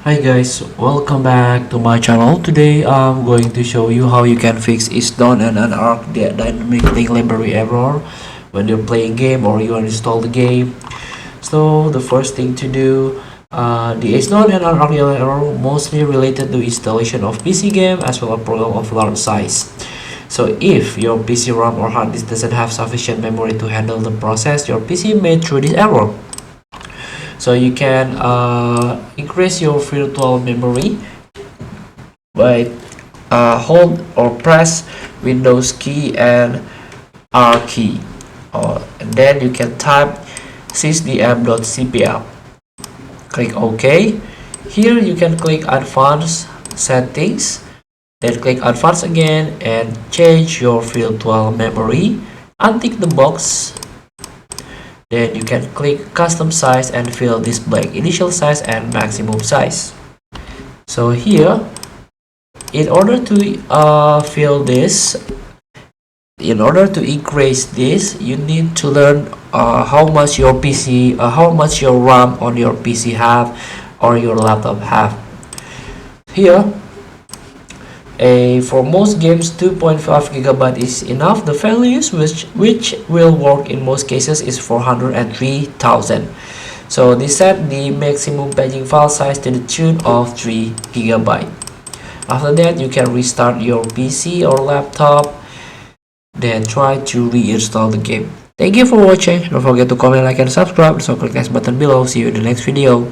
Hi guys, welcome back to my channel. Today I'm going to show you how you can fix ISDone and unarc the dynamic link library error when you're playing game or you uninstall the game. So the first thing to do, the ISDone and unarc error mostly related to installation of PC game as well as program of large size. So if your PC RAM or hard disk doesn't have sufficient memory to handle the process, your PC may throw this error. So you can increase your virtual memory by hold or press Windows key and R key, and then you can type sysdm.cpl. Click OK. Here you can click Advanced Settings, then click Advanced again and change your virtual memory. Untick the box. Then you can click custom size and fill this blank, initial size and maximum size. So here, in order to fill this, in order to increase this, you need to learn how much your PC, how much your RAM on your PC have or your laptop have. Here, for most games 2.5 GB is enough. The values which will work in most cases is 403,000. So they set the maximum paging file size to the tune of 3 GB. After that, you can restart your PC or laptop, then try to reinstall the game. Thank you for watching. Don't forget to comment, like and subscribe. So click next button below. See you in the next video.